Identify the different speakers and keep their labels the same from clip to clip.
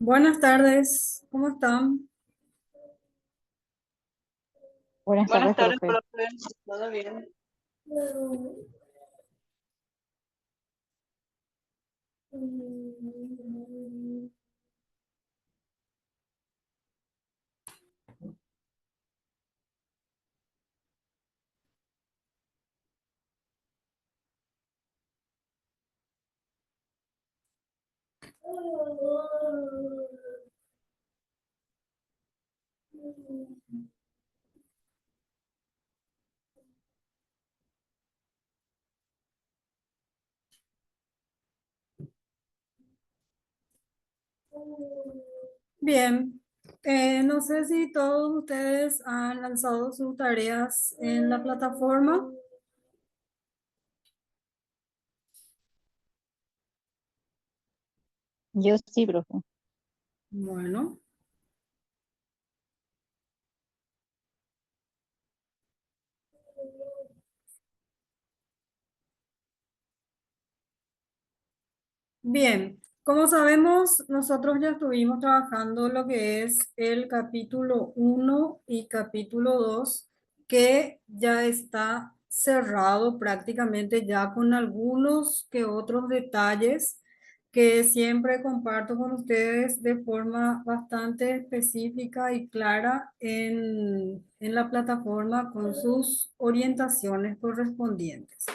Speaker 1: Buenas tardes, ¿cómo están?
Speaker 2: Buenas
Speaker 3: Buenas
Speaker 2: tardes,
Speaker 3: tardes,
Speaker 2: profe.
Speaker 3: profe. ¿Todo bien?
Speaker 1: Bien, no sé si todos ustedes han lanzado sus tareas en la plataforma.
Speaker 2: Yo sí, profe.
Speaker 1: Bueno, bien, como sabemos, nosotros ya estuvimos trabajando lo que es el capítulo 1 y capítulo 2, que ya está cerrado prácticamente ya con algunos que otros detalles que siempre comparto con ustedes de forma bastante específica y clara en la plataforma con sus orientaciones correspondientes.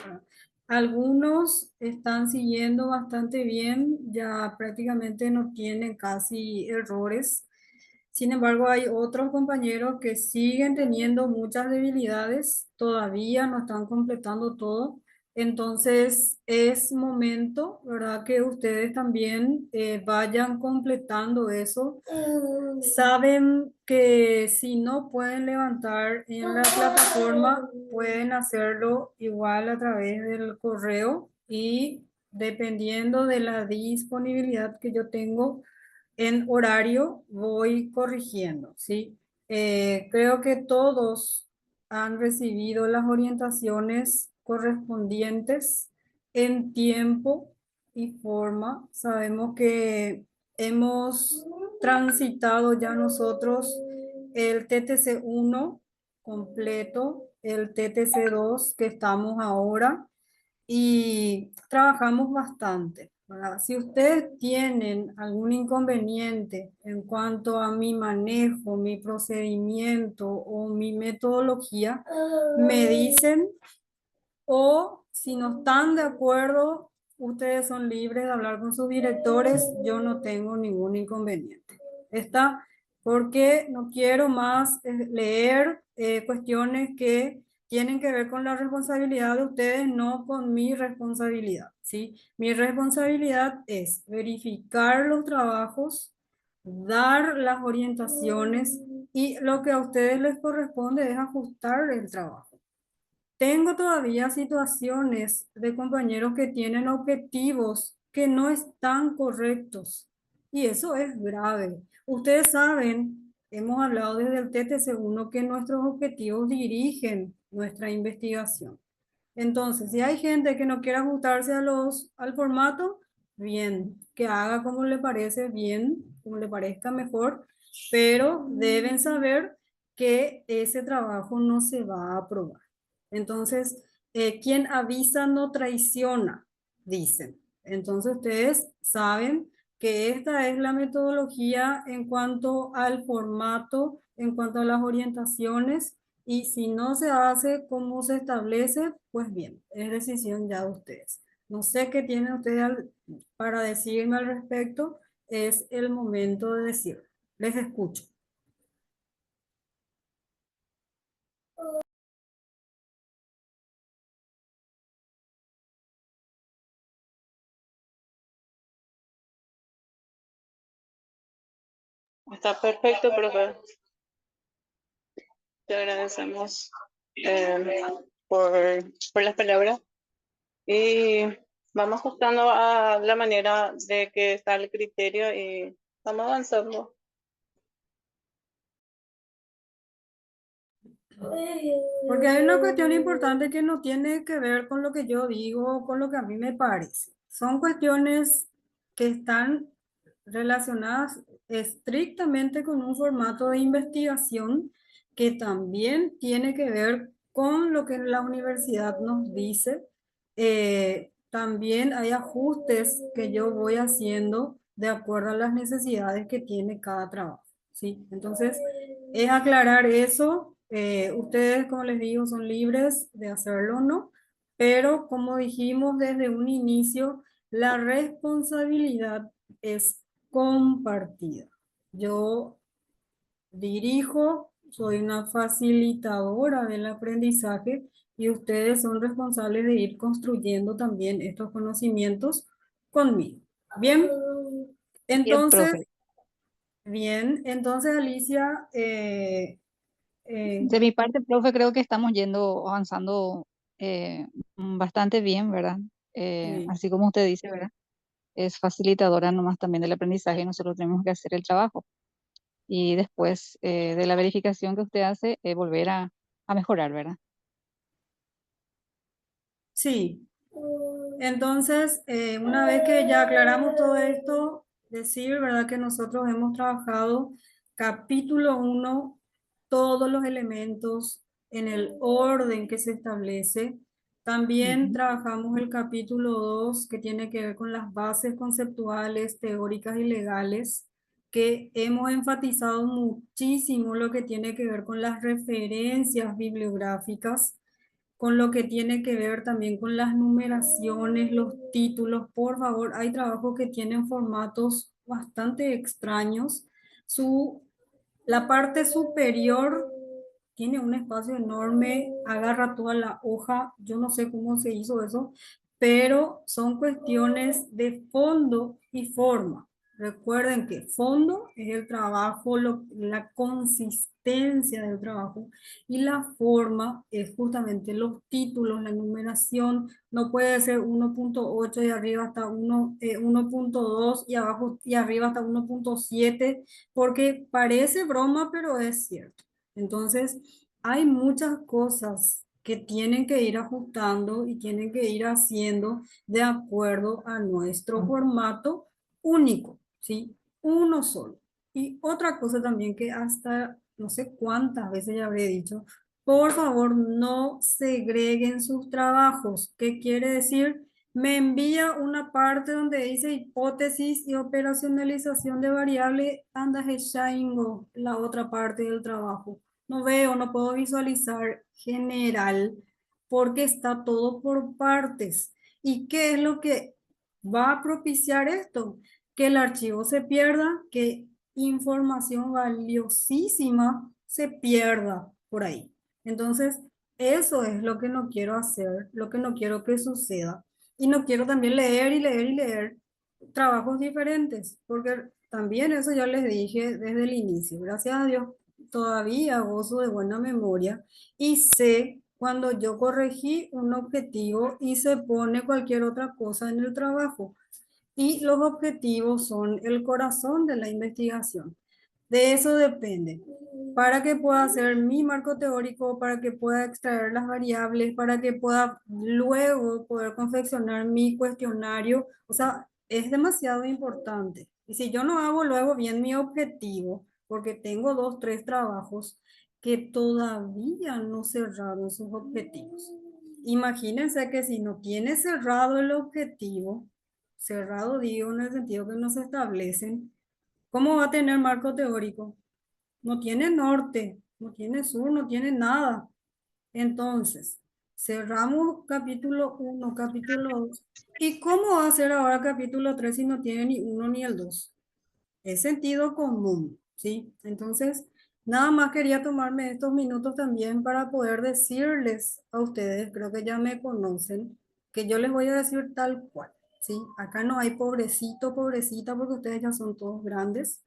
Speaker 1: Algunos están siguiendo bastante bien, ya prácticamente no tienen casi errores. Sin embargo, hay otros compañeros que siguen teniendo muchas debilidades, todavía no están completando todo. Entonces, es momento, ¿verdad?, que ustedes también vayan completando eso. Saben que si no pueden levantar en la plataforma, pueden hacerlo igual a través del correo y dependiendo de la disponibilidad que yo tengo en horario, voy corrigiendo, ¿sí? Creo que todos han recibido las orientaciones correspondientes en tiempo y forma. Sabemos que hemos transitado ya nosotros el TTC 1 completo, el TTC 2 que estamos ahora y trabajamos bastante, ¿verdad? Si ustedes tienen algún inconveniente en cuanto a mi manejo, mi procedimiento o mi metodología, me dicen, o si no están de acuerdo, ustedes son libres de hablar con sus directores, yo no tengo ningún inconveniente. ¿Está? Porque no quiero más leer cuestiones que tienen que ver con la responsabilidad de ustedes, no con mi responsabilidad, ¿sí? Mi responsabilidad es verificar los trabajos, dar las orientaciones y lo que a ustedes les corresponde es ajustar el trabajo. Tengo todavía situaciones de compañeros que tienen objetivos que no están correctos y eso es grave. Ustedes saben, hemos hablado desde el TTC 1 que nuestros objetivos dirigen nuestra investigación. Entonces, si hay gente que no quiere ajustarse al formato, bien, que haga como le parece bien, como le parezca mejor, pero deben saber que ese trabajo no se va a aprobar. Entonces, quien avisa no traiciona, dicen. Entonces, ustedes saben que esta es la metodología en cuanto al formato, en cuanto a las orientaciones, y si no se hace como se establece, pues bien, es decisión ya de ustedes. No sé qué tienen ustedes para decirme al respecto, es el momento de decirlo. Les escucho.
Speaker 3: Está perfecto, profe. Te agradecemos. eh, por, por las palabras y vamos ajustando a la manera de que está el criterio y vamos avanzando.
Speaker 1: Porque hay una cuestión importante que no tiene que ver con lo que yo digo o con lo que a mí me parece. Son cuestiones que están relacionadas estrictamente con un formato de investigación que también tiene que ver con lo que la universidad nos dice. También hay ajustes que yo voy haciendo de acuerdo a las necesidades que tiene cada trabajo, ¿sí? Entonces, es aclarar eso. Ustedes, como les digo, son libres de hacerlo o no, pero como dijimos desde un inicio, la responsabilidad es compartida. Yo dirijo, soy una facilitadora del aprendizaje y ustedes son responsables de ir construyendo también estos conocimientos conmigo. Bien,
Speaker 2: Bien,
Speaker 1: entonces,
Speaker 2: profe.
Speaker 1: Alicia,
Speaker 2: De mi parte, profe, creo que estamos avanzando bastante bien, ¿verdad?
Speaker 1: sí.
Speaker 2: Así como usted dice, ¿verdad? Es facilitadora nomás también del aprendizaje y nosotros tenemos que hacer el trabajo. Y después de la verificación que usted hace, volver a mejorar, ¿verdad?
Speaker 1: Sí, entonces, una vez que ya aclaramos todo esto, decir, ¿verdad? Que nosotros hemos trabajado capítulo uno, todos los elementos en el orden que se establece. También
Speaker 2: Ujú.
Speaker 1: trabajamos el capítulo 2 que tiene que ver con las bases conceptuales, teóricas y legales, que hemos enfatizado muchísimo lo que tiene que ver con las referencias bibliográficas, con lo que tiene que ver también con las numeraciones, los títulos. Por favor, hay trabajos que tienen formatos bastante extraños. Su, la parte superior tiene un espacio enorme, agarra toda la hoja. Yo no sé cómo se hizo eso, pero son cuestiones de fondo y forma. Recuerden que fondo es el trabajo, la consistencia del trabajo, y la forma es justamente los títulos, la numeración. No puede ser 1.8 y arriba hasta 1.2 y abajo y arriba hasta 1.7, porque parece broma, pero es cierto. Entonces, hay muchas cosas que tienen que ir ajustando y tienen que ir haciendo de acuerdo a nuestro formato único, ¿sí? Uno solo. Y otra cosa también que hasta no sé cuántas veces ya habré dicho, por favor no segreguen sus trabajos. ¿Qué quiere decir? Me envía una parte donde dice hipótesis y operacionalización de variable, anda Shingo, la otra parte del trabajo. No veo, no puedo visualizar general porque está todo por partes. ¿Y qué es lo que va a propiciar esto? Que el archivo se pierda, que información valiosísima se pierda por ahí. Entonces, eso es lo que no quiero hacer, lo que no quiero que suceda. Y no quiero también leer y leer y leer trabajos diferentes, porque también eso ya les dije desde el inicio. Gracias a Dios, todavía gozo de buena memoria y sé cuando yo corregí un objetivo y se pone cualquier otra cosa en el trabajo. Y los objetivos son el corazón de la investigación. De eso depende. Para que pueda hacer mi marco teórico, para que pueda extraer las variables, para que pueda luego poder confeccionar mi cuestionario. O sea, es demasiado importante. Y si yo no hago luego bien mi objetivo, porque tengo dos, tres trabajos que todavía no cerraron sus objetivos. Imagínense que si no tiene cerrado el objetivo, cerrado digo en el sentido que no se establecen, ¿cómo va a tener marco teórico? No tiene norte, no tiene sur, no tiene nada. Entonces, cerramos capítulo uno, capítulo 2. ¿Y cómo va a ser ahora capítulo 3 si no tiene ni uno ni el 2? Es sentido común, ¿sí? Entonces, nada más quería tomarme estos minutos también para poder decirles a ustedes, creo que ya me conocen, que yo les voy a decir tal cual, ¿sí? Acá no hay pobrecito, pobrecita, porque ustedes ya son todos grandes.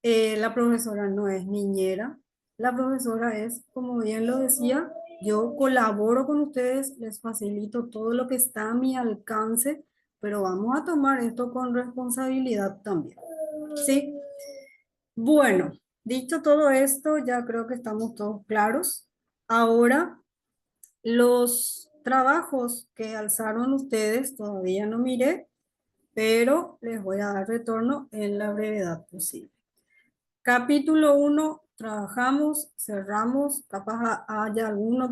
Speaker 1: La profesora no es niñera, la profesora es, como bien lo decía, Yo colaboro con ustedes, les facilito todo lo que está a mi alcance, pero vamos a tomar esto con responsabilidad también. ¿Sí? Bueno, dicho todo esto, ya creo que estamos todos claros. Ahora, los trabajos que alzaron ustedes todavía no miré, pero les voy a dar retorno en la brevedad posible. Capítulo 1, trabajamos, cerramos, capaz haya alguna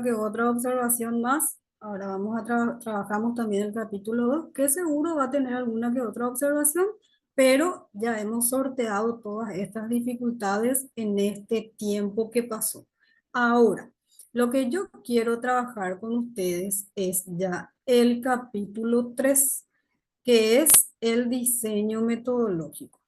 Speaker 1: que otra observación más. Ahora vamos a trabajamos también el capítulo 2, que seguro va a tener alguna que otra observación, pero ya hemos sorteado todas estas dificultades en este tiempo que pasó. Ahora, lo que yo quiero trabajar con ustedes es ya el capítulo 3, que es el diseño metodológico.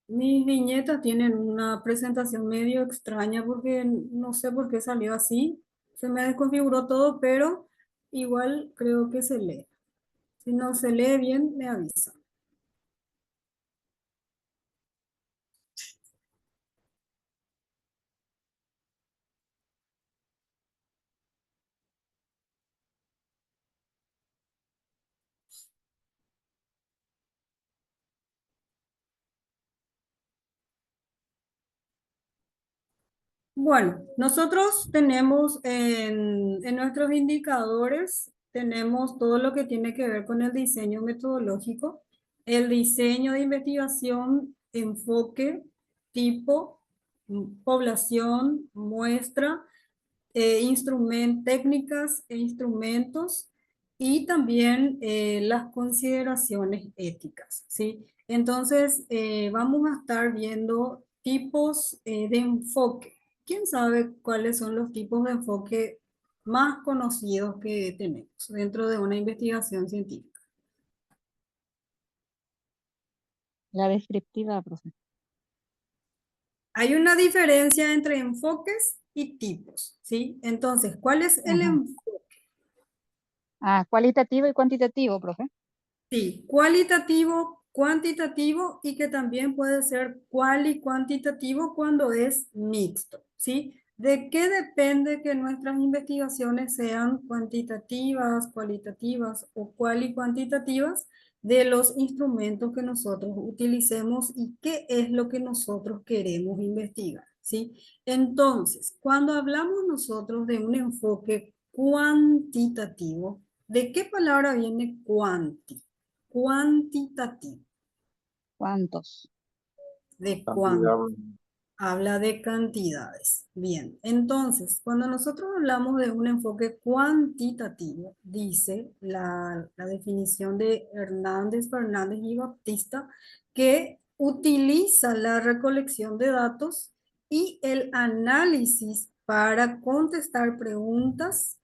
Speaker 1: Mis viñetas tienen una presentación medio extraña porque no sé por qué salió así. Se me desconfiguró todo, pero igual creo que se lee. Si no se lee bien, me avisa. Bueno, nosotros tenemos en nuestros indicadores, tenemos todo lo que tiene que ver con el diseño metodológico, el diseño de investigación, enfoque, tipo, población, muestra, técnicas e instrumentos y también las consideraciones éticas, ¿sí? Entonces, vamos a estar viendo tipos de enfoque. ¿Quién sabe cuáles son los tipos de enfoque más conocidos que tenemos dentro de una investigación científica?
Speaker 2: La descriptiva, profe.
Speaker 1: Hay una diferencia entre enfoques y tipos, ¿sí? Entonces, ¿cuál es el
Speaker 2: Ajá.
Speaker 1: enfoque?
Speaker 2: Ah, cualitativo y cuantitativo, profe.
Speaker 1: Sí, cualitativo, cuantitativo y que también puede ser cuantitativo cuando es mixto, ¿sí? ¿De qué depende que nuestras investigaciones sean cuantitativas, cualitativas o cuantitativas? De los instrumentos que nosotros utilicemos y qué es lo que nosotros queremos investigar, ¿sí? Entonces, cuando hablamos nosotros de un enfoque cuantitativo, ¿de qué palabra viene cuanti? Cuantitativo.
Speaker 2: ¿Cuántos?
Speaker 1: ¿De
Speaker 4: Cantidad.
Speaker 1: cuánto? Habla de cantidades. Bien, entonces, cuando nosotros hablamos de un enfoque cuantitativo, dice la definición de Hernández, Fernández y Baptista, que utiliza la recolección de datos y el análisis para contestar preguntas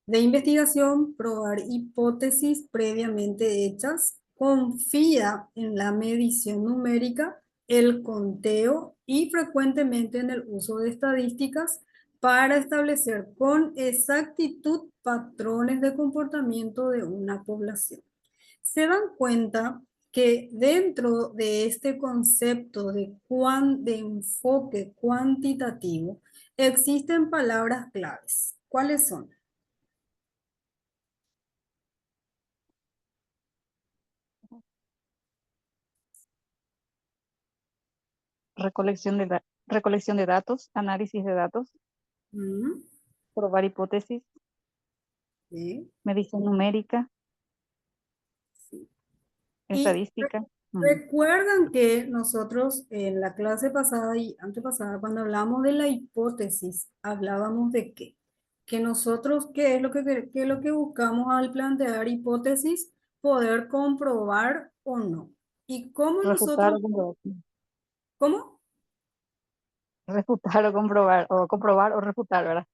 Speaker 1: de investigación, probar hipótesis previamente hechas, confía en la medición numérica, el conteo y frecuentemente en el uso de estadísticas para establecer con exactitud patrones de comportamiento de una población. Se dan cuenta que dentro de este concepto de enfoque cuantitativo existen palabras claves. ¿Cuáles son?
Speaker 2: Recolección de datos, análisis de datos,
Speaker 1: Mm,
Speaker 2: probar hipótesis,
Speaker 1: sí,
Speaker 2: medición numérica,
Speaker 1: sí. Y
Speaker 2: estadística.
Speaker 1: recuerdan que nosotros en la clase pasada y antepasada, cuando hablamos de la hipótesis, hablábamos de qué? Que nosotros, ¿qué es lo qué es lo que buscamos al plantear hipótesis? Poder comprobar o no. ¿Y cómo
Speaker 2: Refutar
Speaker 1: nosotros,
Speaker 2: o comprobar.
Speaker 1: cómo?
Speaker 2: Refutar o comprobar o refutar, ¿verdad?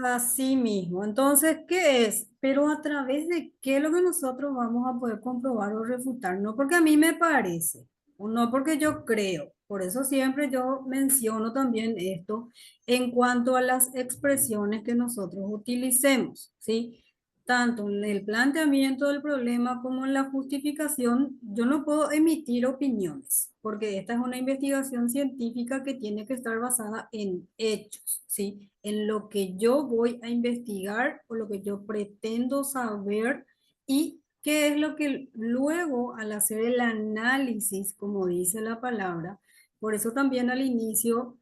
Speaker 1: Así mismo. Entonces, ¿qué es? Pero a través de qué es lo que nosotros vamos a poder comprobar o refutar. No porque a mí me parece, o no porque yo creo. Por eso siempre yo menciono también esto en cuanto a las expresiones que nosotros utilicemos, ¿sí? tanto en el planteamiento del problema como en la justificación, yo no puedo emitir opiniones, porque esta es una investigación científica que tiene que estar basada en hechos, ¿sí? En lo que yo voy a investigar o lo que yo pretendo saber y qué es lo que luego al hacer el análisis, como dice la palabra, por eso también al inicio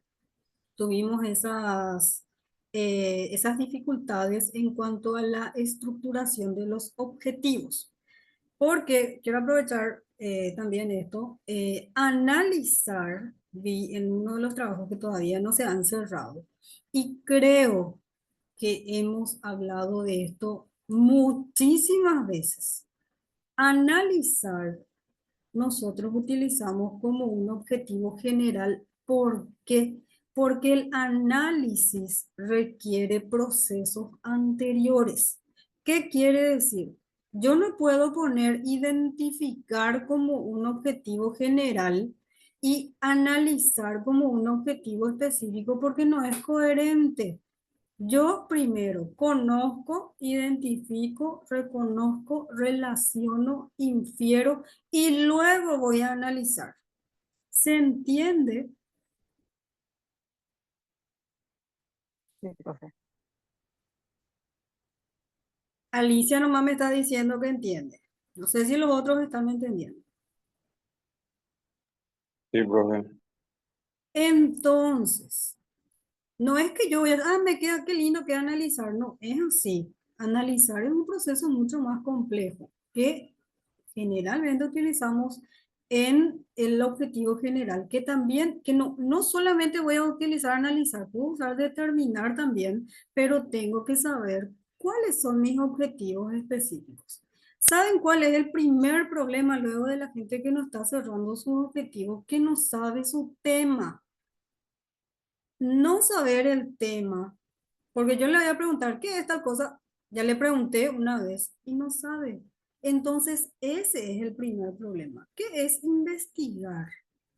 Speaker 1: tuvimos esas dificultades en cuanto a la estructuración de los objetivos. Porque quiero aprovechar también esto, analizar, vi en uno de los trabajos que todavía no se han cerrado, y creo que hemos hablado de esto muchísimas veces. Analizar nosotros utilizamos como un objetivo general. ¿Por qué? Porque el análisis requiere procesos anteriores. ¿Qué quiere decir? Yo no puedo poner identificar como un objetivo general y analizar como un objetivo específico porque no es coherente. Yo primero conozco, identifico, reconozco, relaciono, infiero y luego voy a analizar. ¿Se entiende?
Speaker 2: Sí, profe.
Speaker 1: Alicia nomás me está diciendo que entiende. No sé si los otros están entendiendo.
Speaker 4: Sí, profe.
Speaker 1: Entonces, no es que yo voy a, me queda, qué lindo que analizar. No, es así. Analizar es un proceso mucho más complejo que generalmente utilizamos en el objetivo general, que también, que no solamente voy a utilizar analizar, puedo usar determinar también, pero tengo que saber cuáles son mis objetivos específicos. ¿Saben cuál es el primer problema luego de la gente que no está cerrando sus objetivos? Que no sabe su tema. No saber el tema, porque yo le voy a preguntar, ¿qué es tal cosa? Ya le pregunté una vez y no sabe. Entonces, ese es el primer problema. ¿Qué es investigar?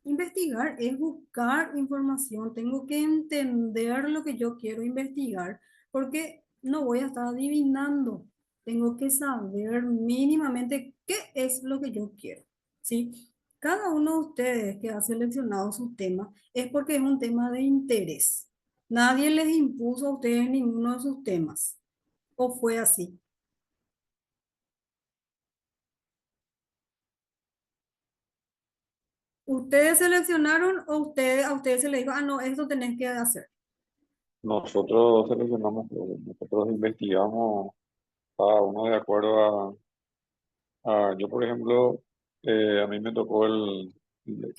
Speaker 1: Investigar es buscar información. Tengo que entender lo que yo quiero investigar, porque no voy a estar adivinando. Tengo que saber mínimamente qué es lo que yo quiero, ¿sí? Cada uno de ustedes que ha seleccionado su tema es porque es un tema de interés. Nadie les impuso a ustedes ninguno de sus temas. ¿O fue así? ¿Ustedes seleccionaron o a ustedes se les dijo, no, esto tenés que hacer?
Speaker 4: Nosotros seleccionamos, profe. Nosotros investigamos cada uno de acuerdo yo por ejemplo, a mí me tocó el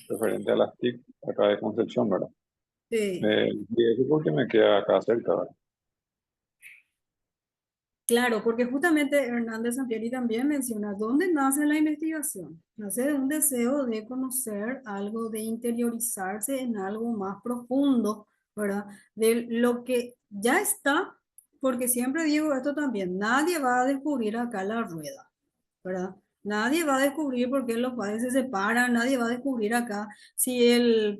Speaker 4: referente a las TIC acá de Concepción, ¿verdad?
Speaker 1: Sí.
Speaker 4: Y eso porque me queda acá cerca, ¿verdad?
Speaker 1: Claro, porque justamente Hernández Sampieri también menciona dónde nace la investigación. Nace de un deseo de conocer algo, de interiorizarse en algo más profundo, ¿verdad? De lo que ya está, porque siempre digo esto también, nadie va a descubrir acá la rueda, ¿verdad? Nadie va a descubrir por qué los padres se separan, nadie va a descubrir acá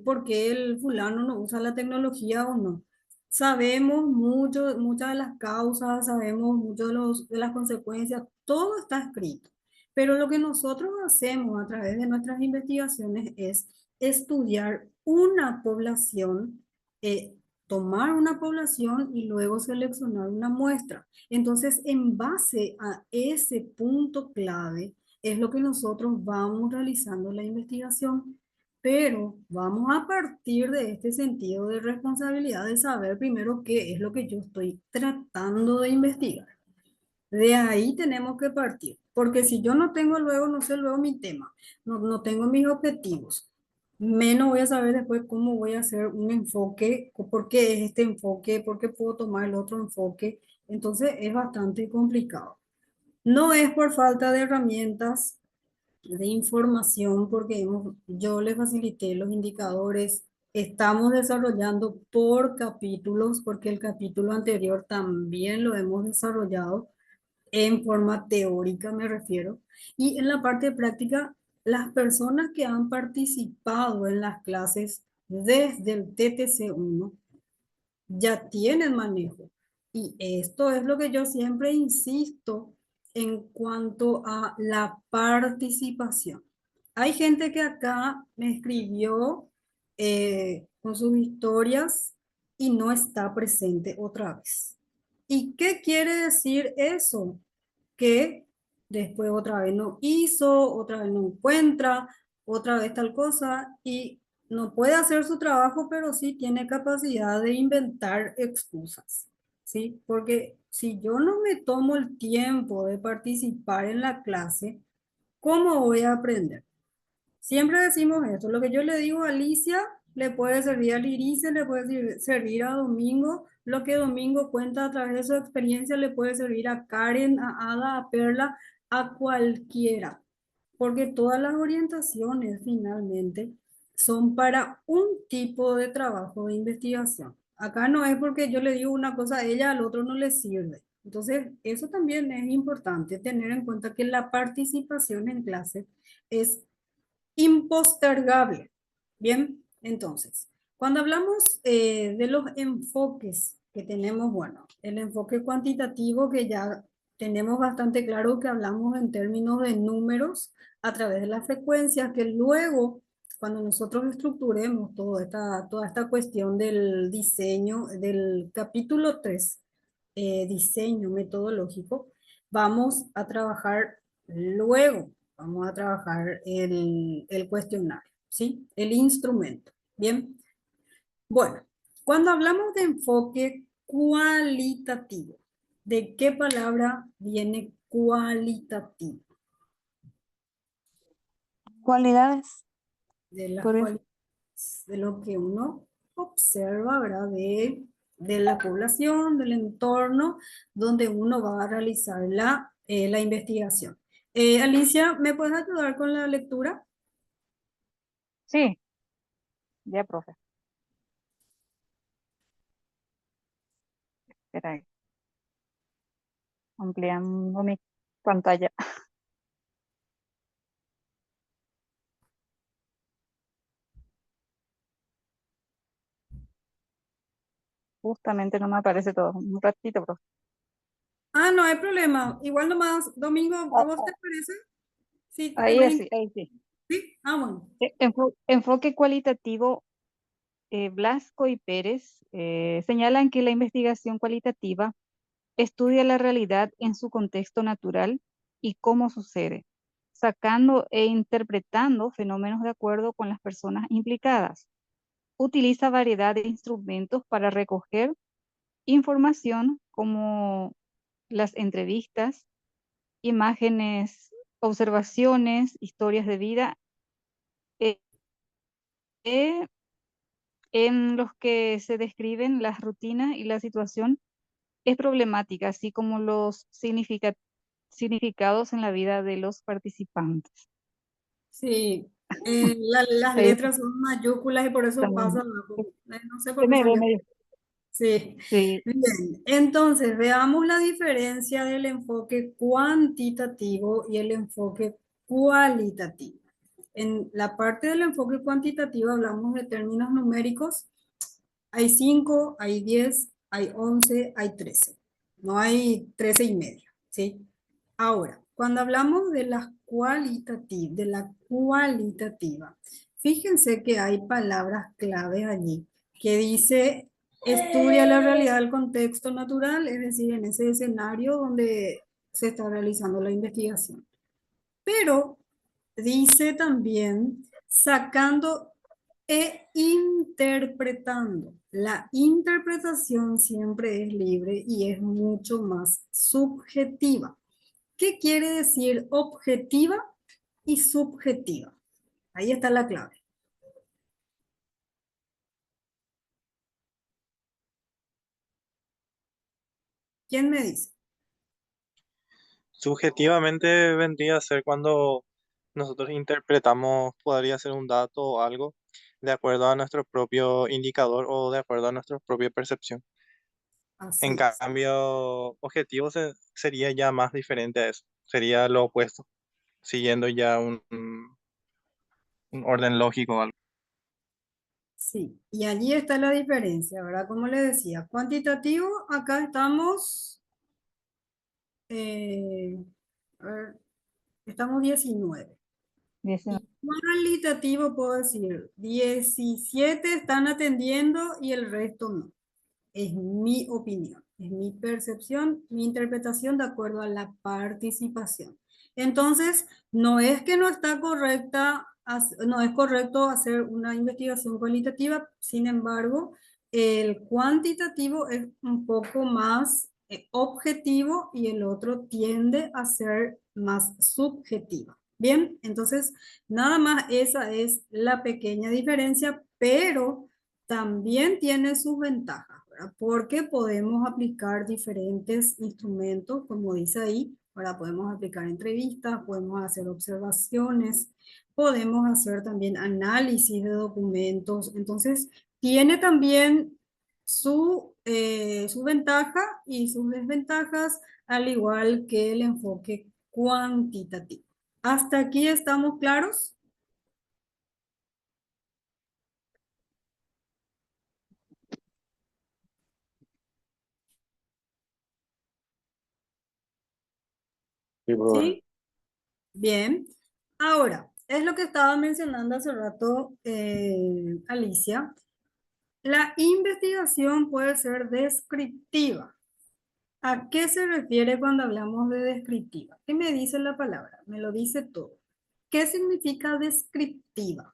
Speaker 1: por qué el fulano no usa la tecnología o no. Sabemos mucho, muchas de las causas, sabemos mucho de las consecuencias, todo está escrito. Pero lo que nosotros hacemos a través de nuestras investigaciones es estudiar una población, tomar una población y luego seleccionar una muestra. Entonces, en base a ese punto clave, es lo que nosotros vamos realizando la investigación, pero vamos a partir de este sentido de responsabilidad de saber primero qué es lo que yo estoy tratando de investigar. De ahí tenemos que partir, porque si yo no tengo luego, no sé luego mi tema, no tengo mis objetivos, menos voy a saber después cómo voy a hacer un enfoque, por qué es este enfoque, por qué puedo tomar el otro enfoque. Entonces es bastante complicado. No es por falta de herramientas, de información, porque yo les facilité los indicadores. Estamos desarrollando por capítulos, porque el capítulo anterior también lo hemos desarrollado en forma teórica, me refiero. Y en la parte práctica, las personas que han participado en las clases desde el TTC1 ya tienen manejo. Y esto es lo que yo siempre insisto en cuanto a la participación. Hay gente que acá me escribió con sus historias y no está presente otra vez. ¿Y qué quiere decir eso? Que después otra vez no hizo, otra vez no encuentra, otra vez tal cosa y no puede hacer su trabajo, pero sí tiene capacidad de inventar excusas, ¿sí? Porque si yo no me tomo el tiempo de participar en la clase, ¿cómo voy a aprender? Siempre decimos esto, lo que yo le digo a Alicia le puede servir a Lirice, le puede servir a Domingo, lo que Domingo cuenta a través de su experiencia le puede servir a Karen, a Ada, a Perla, a cualquiera, porque todas las orientaciones finalmente son para un tipo de trabajo de investigación. Acá no es porque yo le digo una cosa a ella, al otro no le sirve. Entonces, eso también es importante, tener en cuenta que la participación en clase es impostergable. Bien, entonces, cuando hablamos de los enfoques que tenemos, bueno, el enfoque cuantitativo que ya tenemos bastante claro que hablamos en términos de números a través de las frecuencias, que luego, cuando nosotros estructuremos toda esta cuestión del diseño, del capítulo 3 diseño metodológico, vamos a trabajar luego. Vamos a trabajar el cuestionario, ¿sí? El instrumento. Bien. Bueno, cuando hablamos de enfoque cualitativo, ¿de qué palabra viene cualitativo?
Speaker 5: Cualidades.
Speaker 1: De las
Speaker 5: Por eso.
Speaker 1: cualidades, de lo que uno observa, ¿verdad? De la población, del entorno donde uno va a realizar la investigación. Alicia, ¿me puedes ayudar con la lectura?
Speaker 2: Sí, ya, profe. Espera ahí. Ampliando mi pantalla. Justamente no me aparece todo. Un ratito, profe.
Speaker 1: Ah, no hay problema. Igual nomás, Domingo, ¿a vos te parece? Sí,
Speaker 2: Ahí
Speaker 1: tenés.
Speaker 2: sí, ahí sí.
Speaker 1: Sí, ah, bueno.
Speaker 2: Enfoque cualitativo. Blasco y Pérez señalan que la investigación cualitativa estudia la realidad en su contexto natural y cómo sucede, sacando e interpretando fenómenos de acuerdo con las personas implicadas. Utiliza variedad de instrumentos para recoger información como las entrevistas, imágenes, observaciones, historias de vida, eh, eh, en los que se describen las rutinas y la situación es problemática, así como los significados en la vida de los participantes.
Speaker 1: Sí, las
Speaker 2: Ahí
Speaker 1: letras son mayúsculas y por eso pasa,
Speaker 2: también.
Speaker 1: no sé por
Speaker 2: Se
Speaker 1: qué
Speaker 2: me ve
Speaker 1: salió.
Speaker 2: medio.
Speaker 1: Sí,
Speaker 2: Sí,
Speaker 1: bien. Entonces, veamos la diferencia del enfoque cuantitativo y el enfoque cualitativo. En la parte del enfoque cuantitativo hablamos de términos numéricos. Hay 5, hay 10, hay 11, hay 13. No hay 13 y medio, ¿sí? Ahora, cuando hablamos de la cualitativa, fíjense que hay palabras claves allí que dice estudia la realidad del contexto natural, es decir, en ese escenario donde se está realizando la investigación. Pero dice también sacando e interpretando. La interpretación siempre es libre y es mucho más subjetiva. ¿Qué quiere decir objetiva y subjetiva? Ahí está la clave. ¿Quién me dice?
Speaker 6: Subjetivamente vendría a ser cuando nosotros interpretamos, podría ser un dato o algo, de acuerdo a nuestro propio indicador o de acuerdo a nuestra propia percepción. En
Speaker 1: Así es.
Speaker 6: cambio, objetivo sería ya más diferente a eso, sería lo opuesto, siguiendo ya un orden lógico o algo.
Speaker 1: Sí, y allí está la diferencia, ¿verdad? Como le decía, cuantitativo, acá estamos A ver, estamos 19.
Speaker 2: 19.
Speaker 1: Y cualitativo puedo decir, 17 están atendiendo y el resto no. Es mi opinión, es mi percepción, mi interpretación de acuerdo a la participación. Entonces, no es que no está correcta, no es correcto hacer una investigación cualitativa, sin embargo, el cuantitativo es un poco más objetivo y el otro tiende a ser más subjetivo. Bien, entonces, nada más esa es la pequeña diferencia, pero también tiene sus ventajas, ¿verdad? Porque podemos aplicar diferentes instrumentos, como dice ahí, ¿verdad? Podemos aplicar entrevistas, podemos hacer observaciones, podemos hacer también análisis de documentos. Entonces, tiene también su ventaja y sus desventajas, al igual que el enfoque cuantitativo. ¿Hasta aquí estamos claros?
Speaker 4: Sí, profe.
Speaker 1: ¿Sí? Bien. Ahora, es lo que estaba mencionando hace rato Alicia. La investigación puede ser descriptiva. ¿A qué se refiere cuando hablamos de descriptiva? ¿Qué me dice la palabra? Me lo dice todo. ¿Qué significa descriptiva?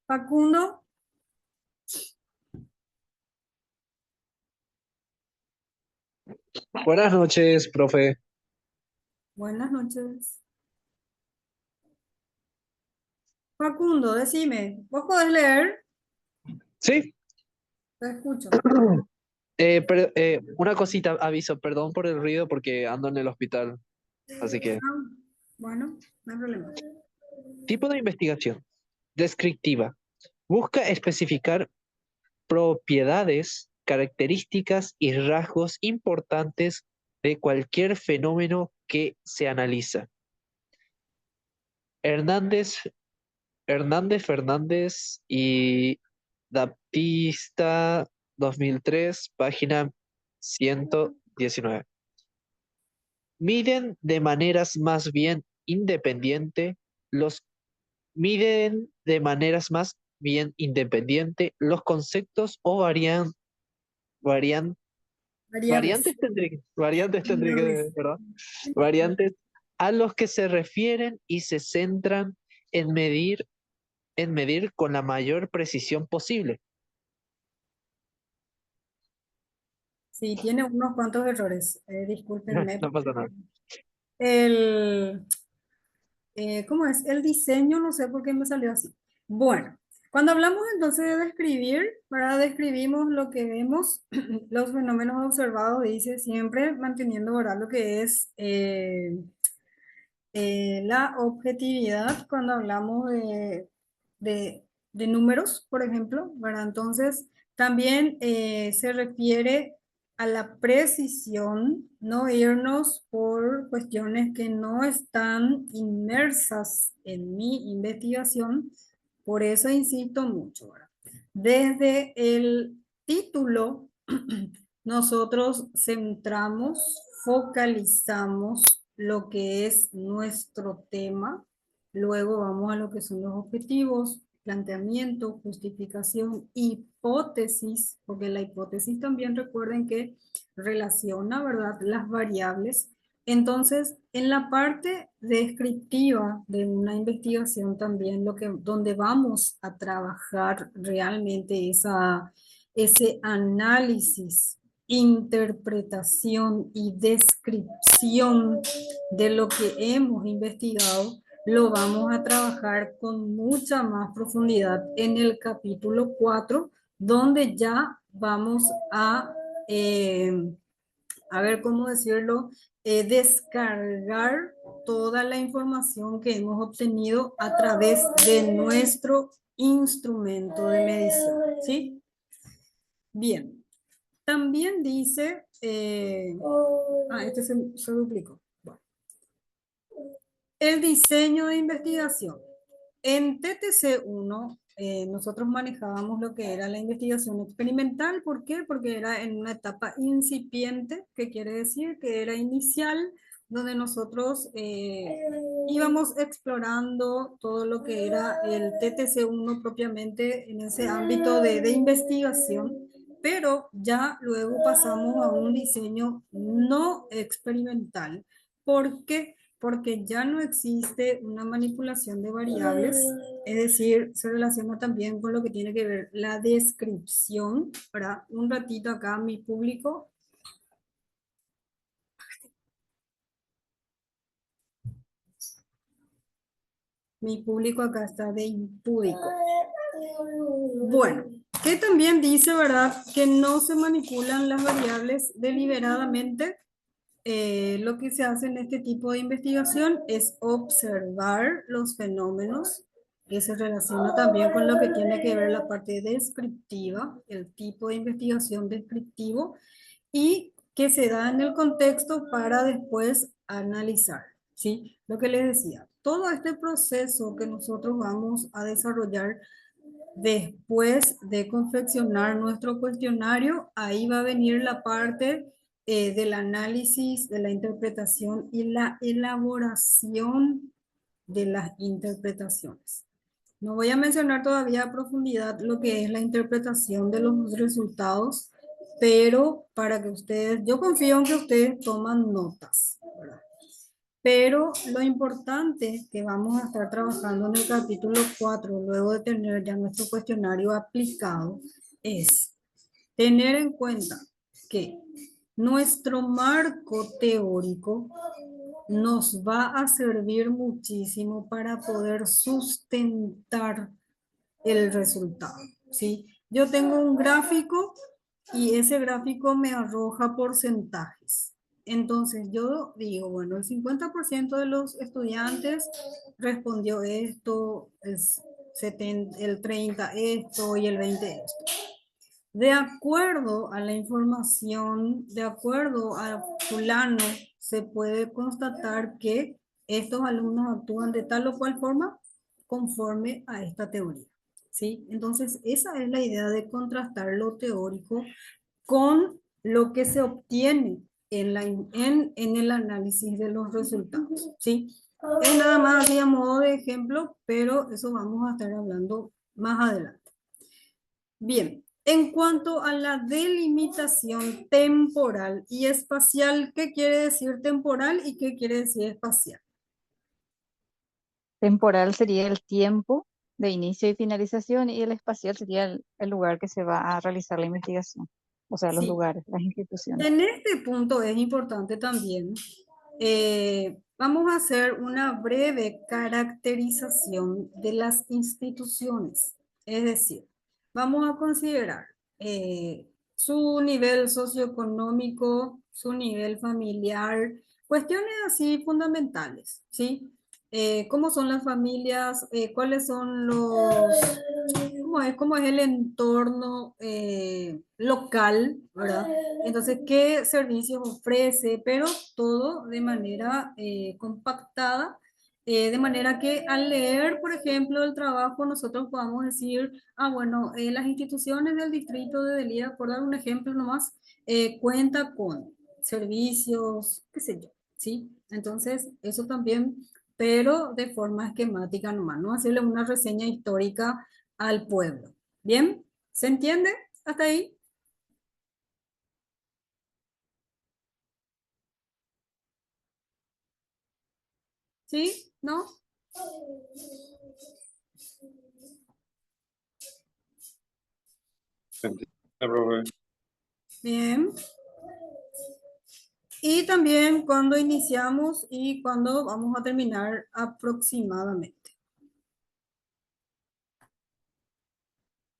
Speaker 1: Facundo,
Speaker 5: Buenas noches, profe.
Speaker 1: buenas noches. Facundo, decime, ¿vos podés leer?
Speaker 5: Sí,
Speaker 1: Te escucho.
Speaker 5: una cosita, aviso, perdón por el ruido porque ando en el hospital. Así que,
Speaker 1: Ah, bueno, no hay problema.
Speaker 5: tipo de investigación descriptiva. Busca especificar propiedades, características y rasgos importantes de cualquier fenómeno que se analiza. Hernández, Fernández y Baptista 2003, página 119. Miden de maneras más bien independiente los miden de maneras más bien independiente los conceptos o varian-
Speaker 1: Variables.
Speaker 5: variantes tendría que,
Speaker 1: Variables.
Speaker 5: perdón, variantes a los que se refieren y se centran en medir con la mayor precisión posible.
Speaker 1: Sí, tiene unos cuantos errores, discúlpenme.
Speaker 5: No pasa nada.
Speaker 1: El, ¿Cómo es? El diseño, no sé por qué me salió así. Bueno, cuando hablamos entonces de describir, ¿verdad? Describimos lo que vemos, los fenómenos observados, dice siempre manteniendo, ¿verdad? Lo que es la objetividad cuando hablamos de números, por ejemplo, ¿verdad? Entonces, también se refiere a la precisión, no irnos por cuestiones que no están inmersas en mi investigación, por eso insisto mucho, ¿verdad? Desde el título, nosotros centramos, focalizamos lo que es nuestro tema, luego vamos a lo que son los objetivos, planteamiento, justificación, hipótesis, porque la hipótesis también recuerden que relaciona, ¿verdad?, las variables. Entonces, en la parte descriptiva de una investigación también donde vamos a trabajar realmente ese análisis, interpretación y descripción de lo que hemos investigado, lo vamos a trabajar con mucha más profundidad en el capítulo 4, donde ya vamos a ver cómo decirlo, descargar toda la información que hemos obtenido a través de nuestro instrumento de medición, ¿sí? Bien, también dice, este se duplicó. Bueno. El diseño de investigación. En TTC1 nosotros manejábamos lo que era la investigación experimental. ¿Por qué? Porque era en una etapa incipiente, que quiere decir que era inicial, donde nosotros íbamos explorando todo lo que era el TTC1 propiamente en ese ámbito de investigación, pero ya luego pasamos a un diseño no experimental. ¿Por qué? Porque ya no existe una manipulación de variables, es decir, se relaciona también con lo que tiene que ver la descripción. Para un ratito acá mi público. Mi público acá está de impúdico. Bueno, que también dice, ¿verdad?, que no se manipulan las variables deliberadamente. Lo que se hace en este tipo de investigación es observar los fenómenos, que se relaciona también con lo que tiene que ver la parte descriptiva, el tipo de investigación descriptivo, y que se da en el contexto para después analizar, ¿sí? Lo que les decía, todo este proceso que nosotros vamos a desarrollar después de confeccionar nuestro cuestionario, ahí va a venir la parte del análisis, de la interpretación y la elaboración de las interpretaciones. No voy a mencionar todavía a profundidad lo que es la interpretación de los resultados, pero para que ustedes, yo confío en que ustedes toman notas, ¿verdad? Pero lo importante que vamos a estar trabajando en el capítulo 4, luego de tener ya nuestro cuestionario aplicado, es tener en cuenta que nuestro marco teórico nos va a servir muchísimo para poder sustentar el resultado, ¿sí? Yo tengo un gráfico y ese gráfico me arroja porcentajes. Entonces yo digo, bueno, el 50% de los estudiantes respondió esto, el 30 esto y el 20 esto. De acuerdo a la información, de acuerdo a fulano, se puede constatar que estos alumnos actúan de tal o cual forma conforme a esta teoría, ¿sí? Entonces, esa es la idea de contrastar lo teórico con lo que se obtiene en el análisis de los resultados, ¿sí? Es nada más así a modo de ejemplo, pero eso vamos a estar hablando más adelante. Bien, en cuanto a la delimitación temporal y espacial, ¿qué quiere decir temporal y qué quiere decir espacial?
Speaker 2: Temporal sería el tiempo de inicio y finalización y el espacial sería el lugar que se va a realizar la investigación, o sea, los
Speaker 1: Sí,
Speaker 2: lugares, las instituciones.
Speaker 1: en este punto es importante también, vamos a hacer una breve caracterización de las instituciones, es decir, vamos a considerar su nivel socioeconómico, su nivel familiar, cuestiones así fundamentales, ¿sí? ¿Cómo son las familias? ¿Cuáles son cómo es el entorno local, ¿verdad? Entonces, ¿qué servicios ofrece? Pero todo de manera compactada, de manera que al leer, por ejemplo, el trabajo, nosotros podamos decir, bueno, las instituciones del distrito de Delía, por dar un ejemplo nomás, cuenta con servicios, qué sé yo, ¿sí? Entonces, eso también, pero de forma esquemática nomás, no hacerle una reseña histórica al pueblo. ¿Bien? ¿Se entiende hasta ahí? ¿Sí? ¿No?
Speaker 4: ¿Se entiende, profe?
Speaker 1: Bien. Y también cuando iniciamos y cuando vamos a terminar aproximadamente.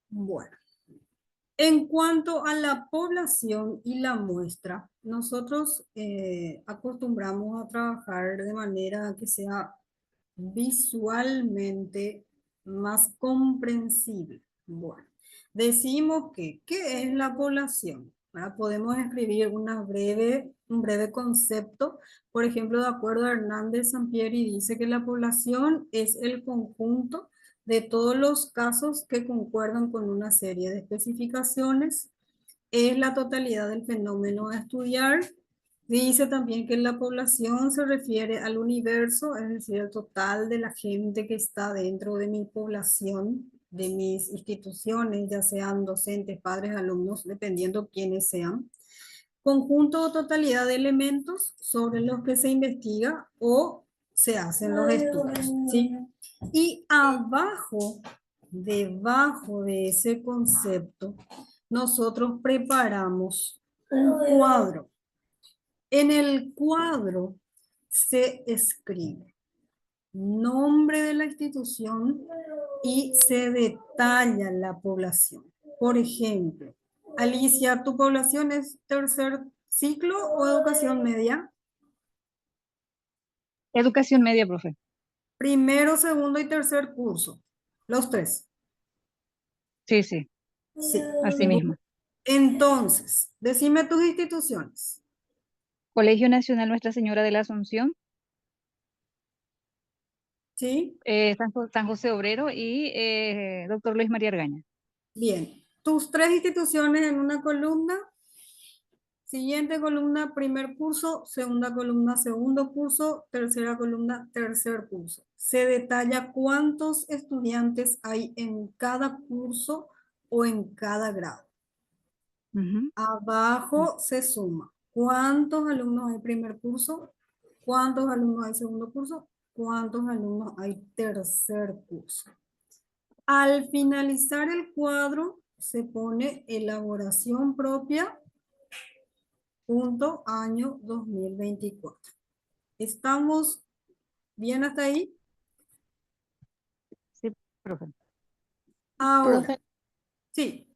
Speaker 1: Bueno. En cuanto a la población y la muestra, nosotros acostumbramos a trabajar de manera que sea visualmente más comprensible. Bueno, decimos que, ¿qué es la población? ¿verdad? Podemos escribir un breve concepto. Por ejemplo, de acuerdo a Hernández Sampieri, dice que la población es el conjunto de todos los casos que concuerdan con una serie de especificaciones. Es la totalidad del fenómeno a estudiar. Dice también que la población se refiere al universo, es decir, el total de la gente que está dentro de mi población, de mis instituciones, ya sean docentes, padres, alumnos, dependiendo quiénes sean. Conjunto o totalidad de elementos sobre los que se investiga o se hacen los estudios, ¿sí? Y debajo de ese concepto, nosotros preparamos un cuadro. En el cuadro se escribe nombre de la institución y se detalla la población. Por ejemplo, Alicia, ¿tu población es tercer ciclo o educación media?
Speaker 2: Educación media, profe.
Speaker 1: Primero, segundo y tercer curso. Los tres.
Speaker 2: Sí, sí,
Speaker 1: Sí.
Speaker 2: así mismo.
Speaker 1: Entonces, decime tus instituciones.
Speaker 2: Colegio Nacional Nuestra Señora de la Asunción,
Speaker 1: ¿Sí?
Speaker 2: San José Obrero y Doctor Luis María Argaña.
Speaker 1: Bien. Tus tres instituciones en una columna. Siguiente columna, primer curso, segunda columna, segundo curso, tercera columna, tercer curso. Se detalla cuántos estudiantes hay en cada curso o en cada grado.
Speaker 2: Ujú.
Speaker 1: Abajo se suma. ¿Cuántos alumnos hay primer curso? ¿Cuántos alumnos hay segundo curso? ¿Cuántos alumnos hay tercer curso? Al finalizar el cuadro, se pone elaboración propia, punto, año 2024. ¿Estamos bien hasta ahí?
Speaker 2: Sí, profe.
Speaker 1: Ahora,
Speaker 7: Profe,
Speaker 1: sí.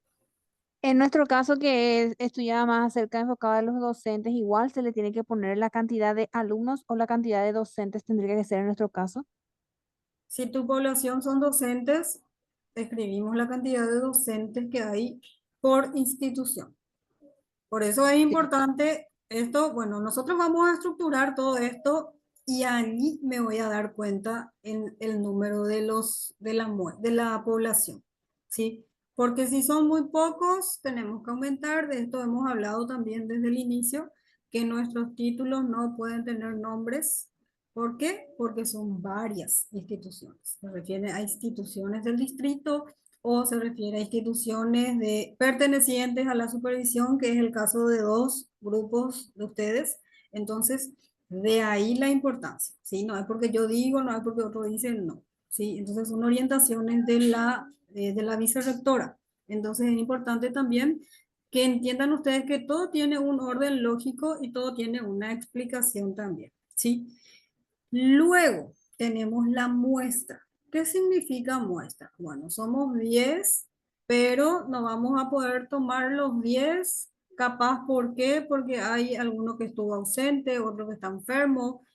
Speaker 7: en nuestro caso que estudiaba más acerca enfocado a los docentes, igual se le tiene que poner la cantidad de alumnos o la cantidad de docentes tendría que ser en nuestro caso.
Speaker 1: Si tu población son docentes, escribimos la cantidad de docentes que hay por institución. Por eso es
Speaker 7: Sí.
Speaker 1: importante esto. Bueno, nosotros vamos a estructurar todo esto y ahí me voy a dar cuenta en el número de la población, ¿sí? Porque si son muy pocos, tenemos que aumentar. De esto hemos hablado también desde el inicio, que nuestros títulos no pueden tener nombres. ¿Por qué? Porque son varias instituciones. Se refiere a instituciones del distrito o se refiere a instituciones pertenecientes a la supervisión, que es el caso de dos grupos de ustedes. Entonces, de ahí la importancia, ¿sí? No es porque yo digo, no es porque otro dice, no, ¿sí? Entonces, son orientaciones de la vicerrectora. Entonces, es importante también que entiendan ustedes que todo tiene un orden lógico y todo tiene una explicación también, ¿sí? Luego tenemos la muestra. ¿Qué significa muestra? Bueno, somos 10, pero no vamos a poder tomar los 10, capaz, ¿por qué? Porque hay alguno que estuvo ausente, otro que está enfermo.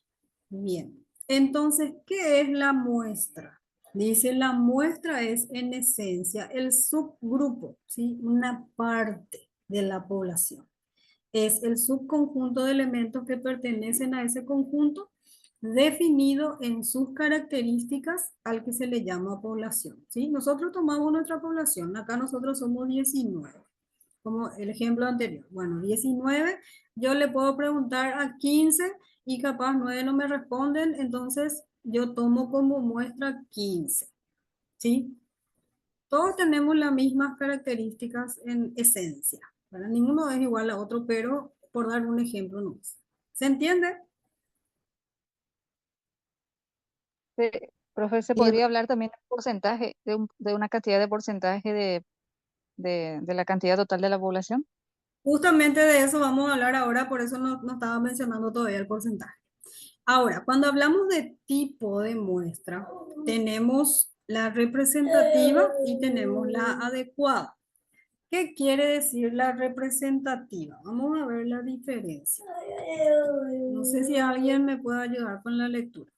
Speaker 1: Bien, entonces, ¿qué es la muestra? Dice, la muestra es en esencia el subgrupo, ¿sí? Una parte de la población. Es el subconjunto de elementos que pertenecen a ese conjunto definido en sus características al que se le llama población, ¿sí? Nosotros tomamos nuestra población, acá nosotros somos 19, como el ejemplo anterior. Bueno, 19, yo le puedo preguntar a 15 y capaz 9 no me responden, entonces yo tomo como muestra 15, ¿sí? Todos tenemos las mismas características en esencia, ¿verdad? Ninguno es igual a otro, pero por dar un ejemplo no es. ¿Se entiende?
Speaker 2: Sí, profe, ¿se
Speaker 1: Bien,
Speaker 2: podría hablar también de porcentaje, de una cantidad de porcentaje de la cantidad total de la población?
Speaker 1: justamente de eso vamos a hablar ahora, por eso no estaba mencionando todavía el porcentaje. Ahora, cuando hablamos de tipo de muestra, tenemos la representativa y tenemos la adecuada. ¿Qué quiere decir la representativa? Vamos a ver la diferencia. No sé si alguien me puede ayudar con la lectura.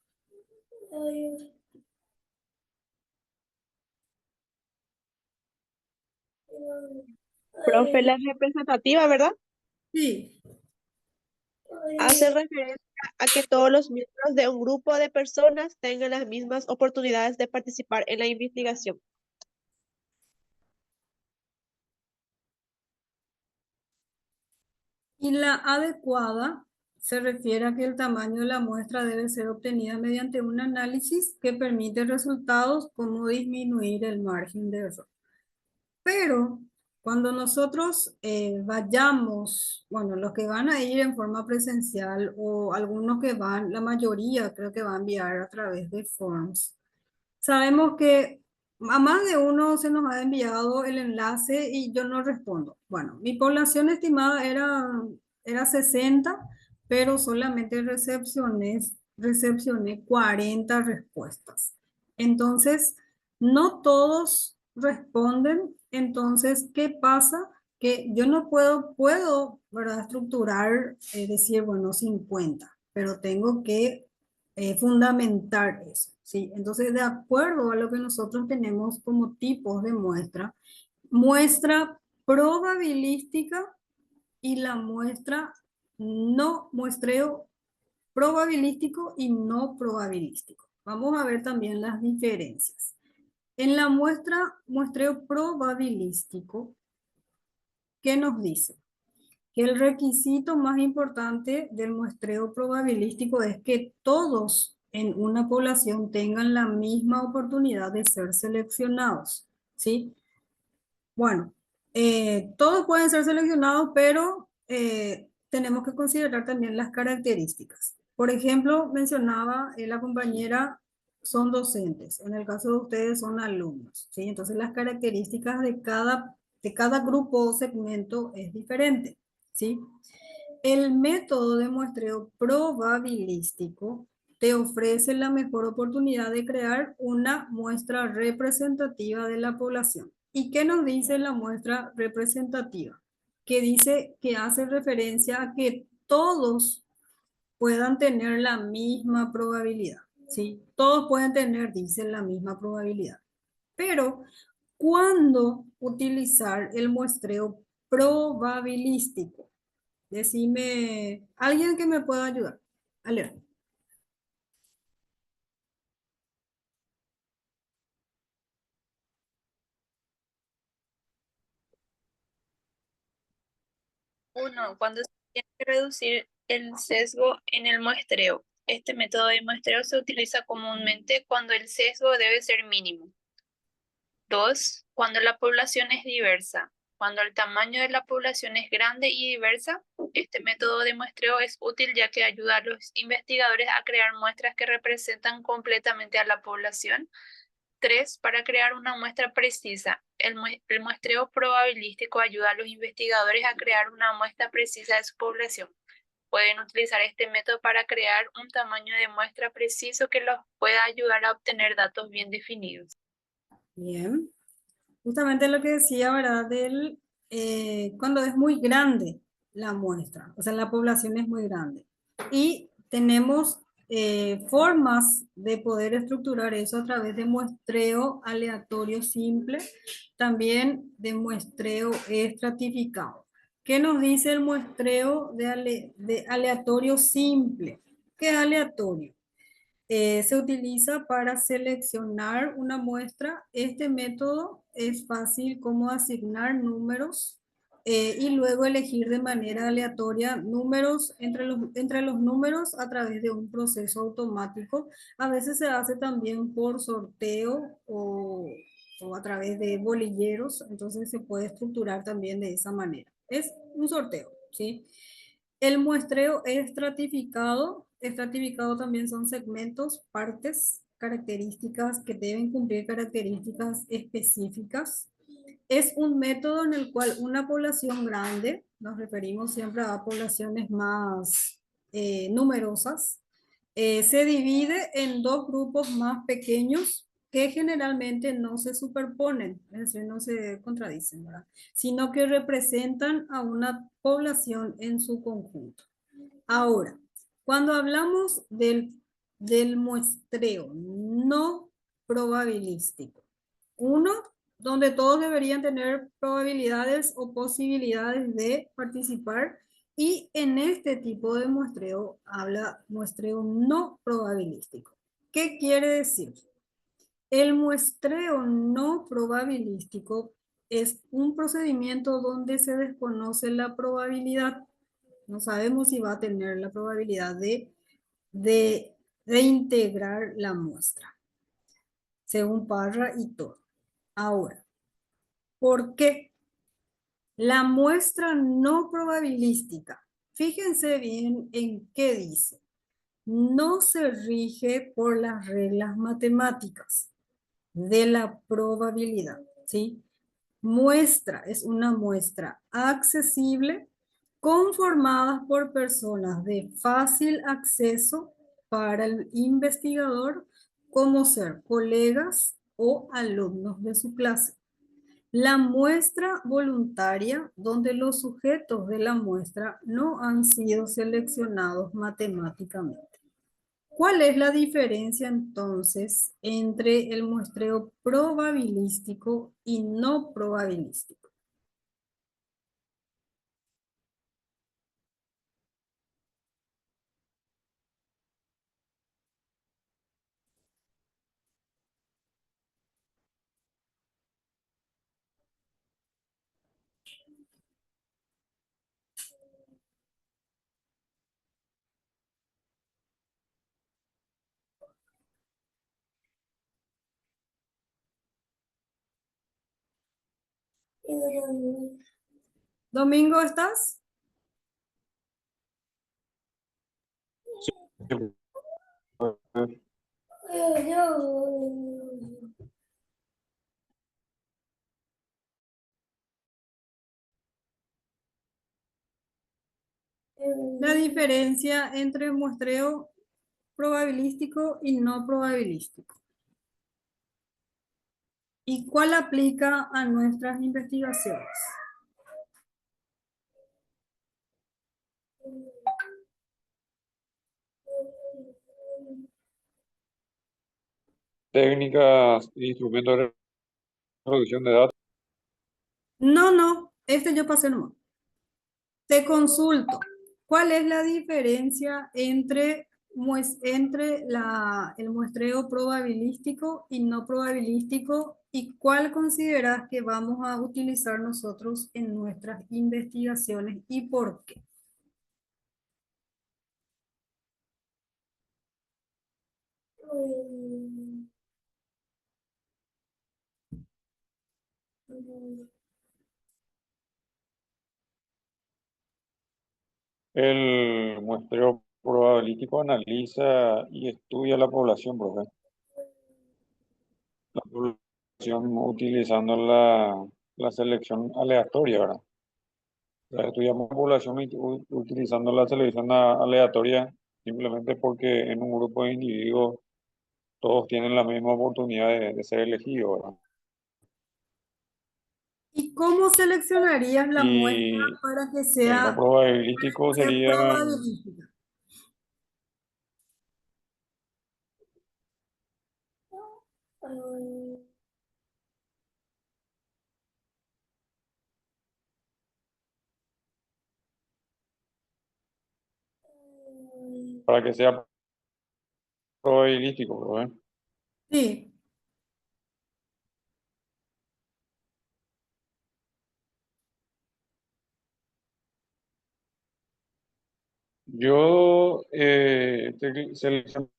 Speaker 8: Profe, la representativa, ¿verdad?
Speaker 1: Sí,
Speaker 8: Hace referencia a que todos los miembros de un grupo de personas tengan las mismas oportunidades de participar en la investigación.
Speaker 1: y la adecuada se refiere a que el tamaño de la muestra debe ser obtenida mediante un análisis que permite resultados como disminuir el margen de error. Pero cuando nosotros vayamos, bueno, los que van a ir en forma presencial o algunos que van, la mayoría creo que va a enviar a través de Forms. Sabemos que a más de uno se nos ha enviado el enlace y yo no respondo. Bueno, mi población estimada era 60, pero solamente recepcioné 40 respuestas. Entonces, no todos responden. Entonces, ¿qué pasa? Que yo no puedo, ¿verdad? Estructurar, decir, bueno, 50, pero tengo que fundamentar eso, ¿sí? Entonces, de acuerdo a lo que nosotros tenemos como tipos de muestra, muestra probabilística y la muestra no muestreo probabilístico y no probabilístico. Vamos a ver también las diferencias. En la muestreo probabilístico, ¿qué nos dice? Que el requisito más importante del muestreo probabilístico es que todos en una población tengan la misma oportunidad de ser seleccionados, ¿sí? Bueno, todos pueden ser seleccionados, pero tenemos que considerar también las características. Por ejemplo, mencionaba la compañera, son docentes. En el caso de ustedes son alumnos, ¿sí? Entonces las características de cada grupo o segmento es diferente, ¿sí? El método de muestreo probabilístico te ofrece la mejor oportunidad de crear una muestra representativa de la población. ¿Y qué nos dice la muestra representativa? Que dice que hace referencia a que todos puedan tener la misma probabilidad, ¿sí? Todos pueden tener, dice, la misma probabilidad. Pero, ¿cuándo utilizar el muestreo probabilístico? Decime, alguien que me pueda ayudar. Ale.
Speaker 9: Uno, cuando se tiene que reducir el sesgo en el muestreo. Este método de muestreo se utiliza comúnmente cuando el sesgo debe ser mínimo. 2, cuando la población es diversa. Cuando el tamaño de la población es grande y diversa, este método de muestreo es útil ya que ayuda a los investigadores a crear muestras que representan completamente a la población. 3, para crear una muestra precisa. El muestreo probabilístico ayuda a los investigadores a crear una muestra precisa de su población. Pueden utilizar este método para crear un tamaño de muestra preciso que los pueda ayudar a obtener datos bien definidos.
Speaker 1: Bien. Justamente lo que decía, ¿verdad? Cuando es muy grande la muestra, o sea, la población es muy grande. Y tenemos formas de poder estructurar eso a través de muestreo aleatorio simple, también de muestreo estratificado. ¿Qué nos dice el muestreo de aleatorio simple? ¿Qué es aleatorio? Se utiliza para seleccionar una muestra. Este método es fácil como asignar números y luego elegir de manera aleatoria números entre los números a través de un proceso automático. A veces se hace también por sorteo o a través de bolilleros, entonces se puede estructurar también de esa manera. Es un sorteo, ¿sí? El muestreo estratificado también son segmentos, partes, características que deben cumplir características específicas. Es un método en el cual una población grande, nos referimos siempre a poblaciones más numerosas, se divide en dos grupos más pequeños que generalmente no se superponen, es decir, no se contradicen, ¿verdad? Sino que representan a una población en su conjunto. Ahora, cuando hablamos del muestreo no probabilístico, uno donde todos deberían tener probabilidades o posibilidades de participar. Y en este tipo de muestreo habla muestreo no probabilístico. ¿Qué quiere decir? El muestreo no probabilístico es un procedimiento donde se desconoce la probabilidad. No sabemos si va a tener la probabilidad de integrar la muestra, según Parra y todo. Ahora, ¿por qué? La muestra no probabilística, fíjense bien en qué dice. No se rige por las reglas matemáticas de la probabilidad, ¿sí? Muestra es una muestra accesible conformada por personas de fácil acceso para el investigador, como ser colegas o alumnos de su clase. La muestra voluntaria, donde los sujetos de la muestra no han sido seleccionados matemáticamente. ¿Cuál es la diferencia entonces entre el muestreo probabilístico y no probabilístico? Domingo, ¿estás? La diferencia entre muestreo probabilístico y no probabilístico. ¿Y cuál aplica a nuestras investigaciones?
Speaker 4: Técnicas e instrumentos de reproducción de datos.
Speaker 1: No, este yo pasé nomás. Te consulto, ¿cuál es la diferencia entre el muestreo probabilístico y no probabilístico? ¿Y cuál consideras que vamos a utilizar nosotros en nuestras investigaciones y por qué?
Speaker 4: El muestreo probabilístico analiza y estudia la población, profe. La población utilizando la selección aleatoria, ¿verdad? O sea, estudiamos la población utilizando la selección aleatoria simplemente porque en un grupo de individuos todos tienen la misma oportunidad de ser elegidos, ¿verdad?
Speaker 1: ¿Y cómo seleccionarías la muestra
Speaker 4: Y
Speaker 1: para que
Speaker 4: lo
Speaker 1: sea
Speaker 4: probabilístico sería
Speaker 1: probabilística?
Speaker 4: para que sea probabilístico, ¿verdad?
Speaker 1: Sí,
Speaker 4: Yo selecciono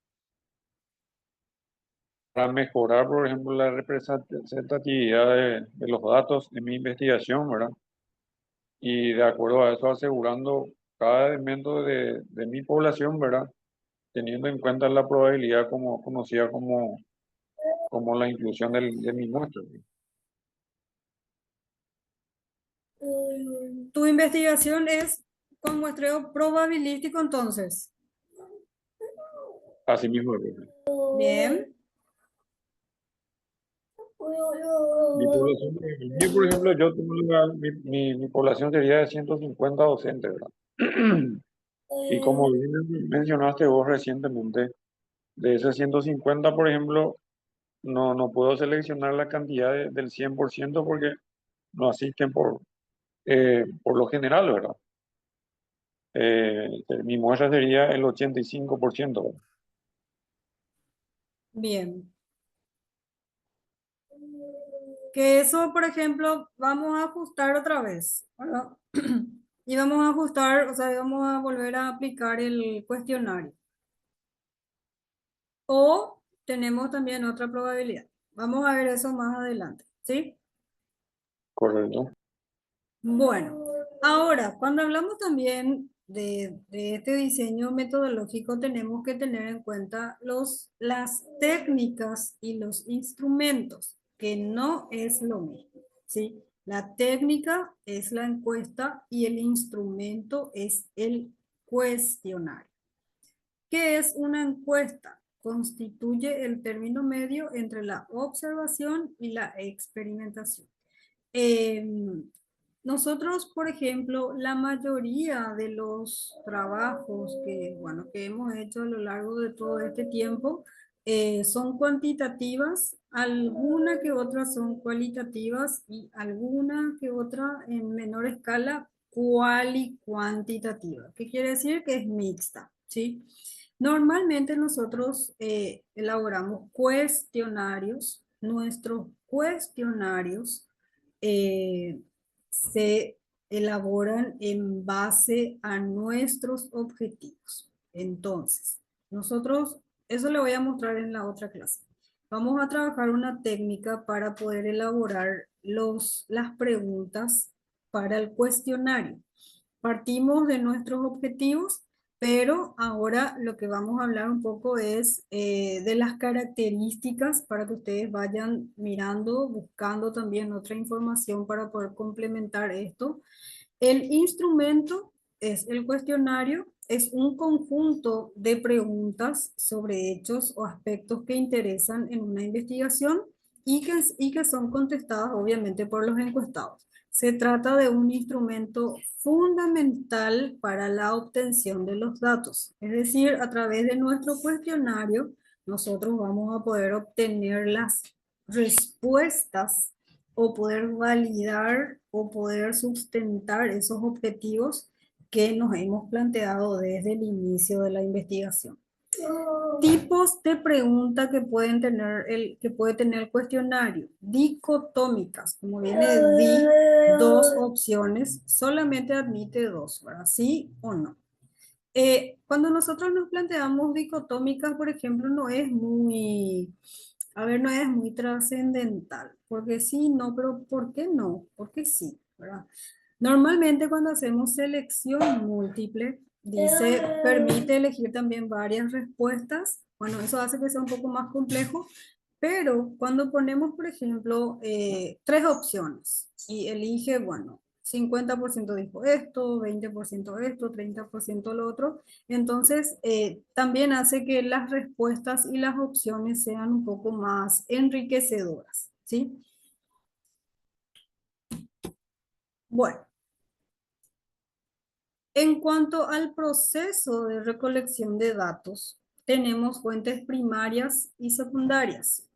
Speaker 4: para mejorar, por ejemplo, la representatividad de los datos en mi investigación, ¿verdad? Y de acuerdo a eso asegurando cada elemento de mi población, ¿verdad? Teniendo en cuenta la probabilidad como conocida como la inclusión de mi muestra.
Speaker 1: tu investigación es con muestreo probabilístico entonces.
Speaker 4: Así mismo, profe.
Speaker 1: Bien.
Speaker 4: Mi población, yo, por ejemplo, yo tengo mi población sería de 150 docentes, ¿verdad? Y como bien mencionaste vos recientemente, de esos 150, por ejemplo, no puedo seleccionar la cantidad del 100% porque no asisten por lo general, ¿verdad? Mi muestra sería el 85%.
Speaker 1: Bien. Que eso, por ejemplo, vamos a ajustar otra vez, ¿verdad? Y vamos a ajustar, o sea, vamos a volver a aplicar el cuestionario. O tenemos también otra probabilidad. Vamos a ver eso más adelante, ¿sí?
Speaker 4: Correcto.
Speaker 1: Bueno, ahora, cuando hablamos también de este diseño metodológico, tenemos que tener en cuenta las técnicas y los instrumentos, que no es lo mismo, ¿sí? La técnica es la encuesta y el instrumento es el cuestionario. ¿Qué es una encuesta? Constituye el término medio entre la observación y la experimentación. Nosotros, por ejemplo, la mayoría de los trabajos bueno, que hemos hecho a lo largo de todo este tiempo son cuantitativas, alguna que otra son cualitativas y alguna que otra en menor escala cuantitativa. ¿Qué quiere decir? Que es mixta, ¿sí? Normalmente nosotros elaboramos cuestionarios. Nuestros cuestionarios se elaboran en base a nuestros objetivos. Entonces, nosotros, eso le voy a mostrar en la otra clase. Vamos a trabajar una técnica para poder elaborar las preguntas para el cuestionario. Partimos de nuestros objetivos, pero ahora lo que vamos a hablar un poco es de las características para que ustedes vayan mirando, buscando también otra información para poder complementar esto. El instrumento es el cuestionario, es un conjunto de preguntas sobre hechos o aspectos que interesan en una investigación y que son contestadas obviamente por los encuestados. Se trata de un instrumento fundamental para la obtención de los datos. Es decir, a través de nuestro cuestionario, nosotros vamos a poder obtener las respuestas o poder validar o poder sustentar esos objetivos que nos hemos planteado desde el inicio de la investigación. Tipos de pregunta que que puede tener el cuestionario. Dicotómicas, como viene di, dos opciones, solamente admite dos, ¿verdad? ¿Sí o no? Cuando nosotros nos planteamos dicotómicas, por ejemplo, no es muy trascendental, porque sí, no, pero ¿por qué no? Porque sí, ¿verdad? Normalmente cuando hacemos selección múltiple, permite elegir también varias respuestas. Bueno, eso hace que sea un poco más complejo, pero cuando ponemos, por ejemplo, tres opciones y elige, bueno, 50% dijo esto, 20% esto, 30% lo otro, entonces también hace que las respuestas y las opciones sean un poco más enriquecedoras, ¿sí? Bueno. En cuanto al proceso de recolección de datos, tenemos fuentes primarias y secundarias.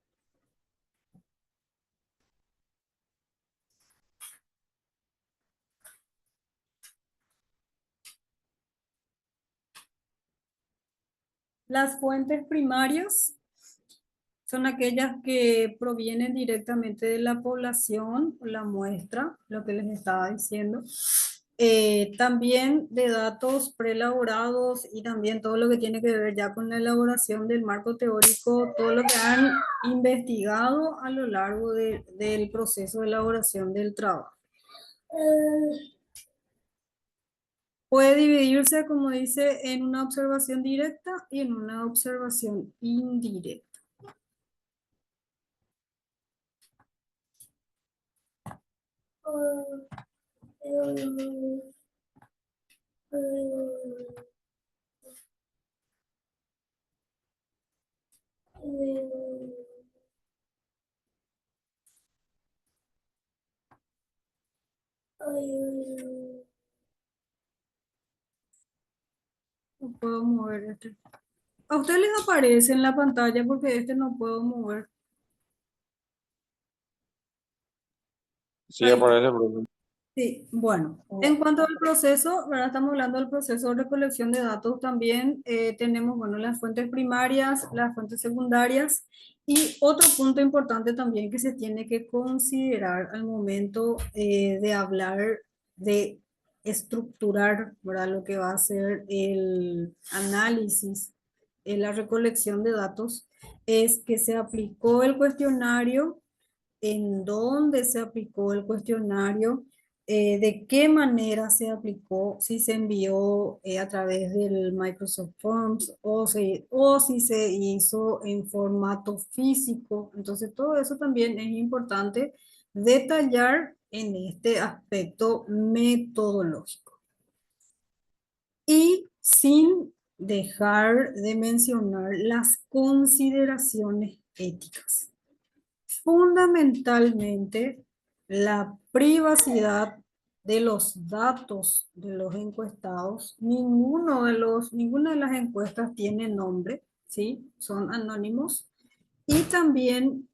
Speaker 1: Las fuentes primarias son aquellas que provienen directamente de la población, la muestra, lo que les estaba diciendo. También de datos preelaborados y también todo lo que tiene que ver ya con la elaboración del marco teórico, todo lo que han investigado a lo largo del proceso de elaboración del trabajo. Puede dividirse, como dice, en una observación directa y en una observación indirecta. No puedo mover este. A ustedes les aparece en la pantalla porque este no puedo mover.
Speaker 4: Sí,
Speaker 1: Ahí está.
Speaker 4: aparece, profe.
Speaker 1: Sí, bueno, en cuanto al proceso, ¿verdad? Estamos hablando del proceso de recolección de datos también. Tenemos, bueno, las fuentes primarias, las fuentes secundarias y otro punto importante también que se tiene que considerar al momento de hablar de estructurar, ¿verdad? Lo que va a ser el análisis, la recolección de datos, es que se aplicó el cuestionario, en dónde se aplicó el cuestionario, de qué manera se aplicó, si se envió a través del Microsoft Forms o si se hizo en formato físico. Entonces, todo eso también es importante detallar en este aspecto metodológico. Y sin dejar de mencionar las consideraciones éticas. Fundamentalmente, la privacidad de los datos de los encuestados. Ninguna de las encuestas tiene nombre, ¿sí? Son anónimos. Y también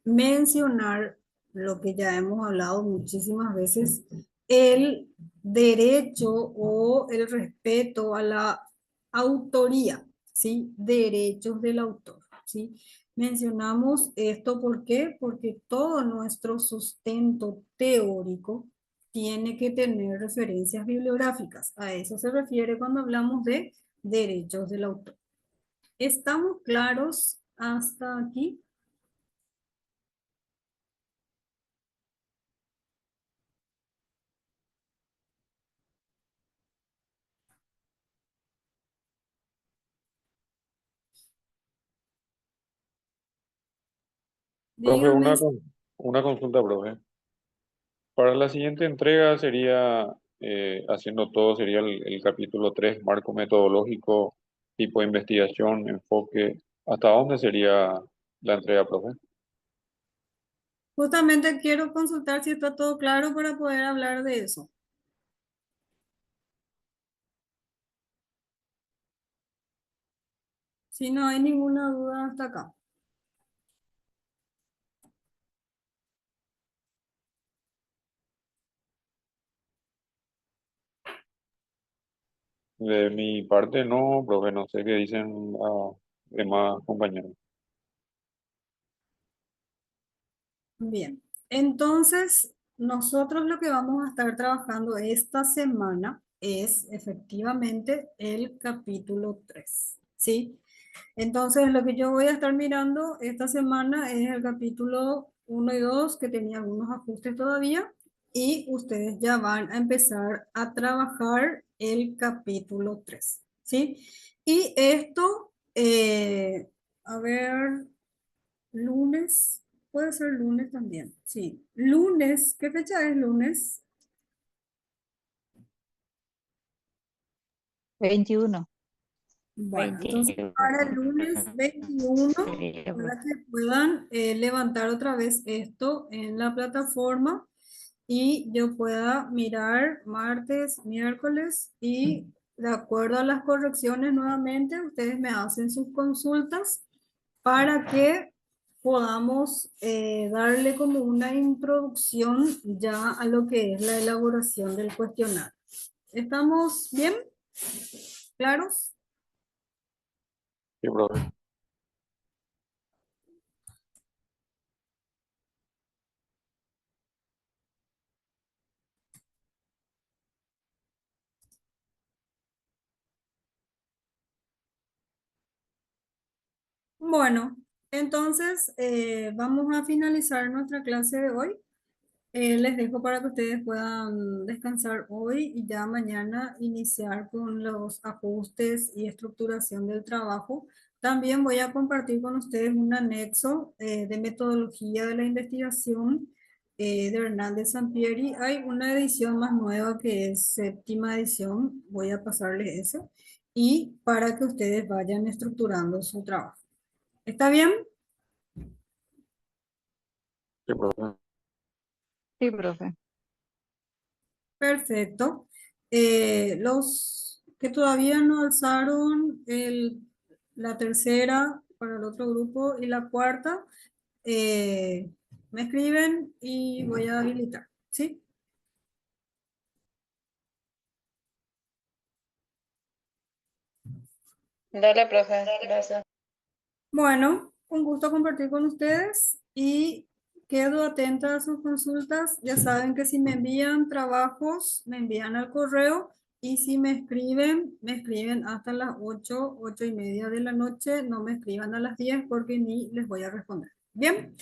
Speaker 1: mencionar lo que ya hemos hablado muchísimas veces, el derecho o el respeto a la autoría, ¿sí? Derechos del autor, ¿sí? Mencionamos esto, ¿por qué? Porque todo nuestro sustento teórico tiene que tener referencias bibliográficas. A eso se refiere cuando hablamos de derechos del autor. ¿Estamos claros hasta aquí?
Speaker 4: Profe,
Speaker 1: Dígame.
Speaker 4: una consulta, profe. Para la siguiente entrega sería, haciendo todo, sería el capítulo 3 marco metodológico, tipo de investigación, enfoque. ¿Hasta dónde sería la entrega, profe?
Speaker 1: Justamente quiero consultar si está todo claro para poder hablar de eso. Si no hay ninguna duda hasta acá.
Speaker 4: De mi parte, no, profe, no sé qué dicen los demás compañeros.
Speaker 1: Bien, entonces nosotros lo que vamos a estar trabajando esta semana es efectivamente el capítulo 3, ¿sí? Entonces lo que yo voy a estar mirando esta semana es el capítulo 1 y 2, que tenía algunos ajustes todavía, y ustedes ya van a empezar a trabajar el capítulo 3, ¿sí? Y esto, a ver, lunes, puede ser lunes también, sí. Lunes, ¿qué fecha es lunes?
Speaker 2: 21.
Speaker 1: Bueno, entonces para el lunes 21, para que puedan levantar otra vez esto en la plataforma y yo pueda mirar martes, miércoles y de acuerdo a las correcciones nuevamente, ustedes me hacen sus consultas para que podamos darle como una introducción ya a lo que es la elaboración del cuestionario. ¿Estamos bien? ¿Claros?
Speaker 4: Sí, profe.
Speaker 1: Bueno, entonces vamos a finalizar nuestra clase de hoy. Les dejo para que ustedes puedan descansar hoy y ya mañana iniciar con los ajustes y estructuración del trabajo. También voy a compartir con ustedes un anexo de metodología de la investigación de Hernández Sampieri. Hay una edición más nueva que es séptima edición. Voy a pasarles eso y para que ustedes vayan estructurando su trabajo. ¿Está bien?
Speaker 4: Sí, profe.
Speaker 2: Sí, profe.
Speaker 1: Perfecto. Los que todavía no alzaron la tercera para el otro grupo y la cuarta, me escriben y voy a habilitar. ¿sí?
Speaker 3: Dale, profe, gracias.
Speaker 1: Bueno, un gusto compartir con ustedes y quedo atenta a sus consultas. Ya saben que si me envían trabajos, me envían al correo y si me escriben hasta las 8, 8:30 de la noche. No me escriban a las 10 porque ni les voy a responder. Bien,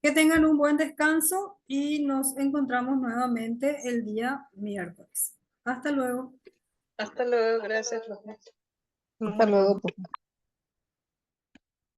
Speaker 1: que tengan un buen descanso y nos encontramos nuevamente el día miércoles. Hasta luego.
Speaker 3: Hasta luego, gracias, profe.
Speaker 2: Hasta luego, profe.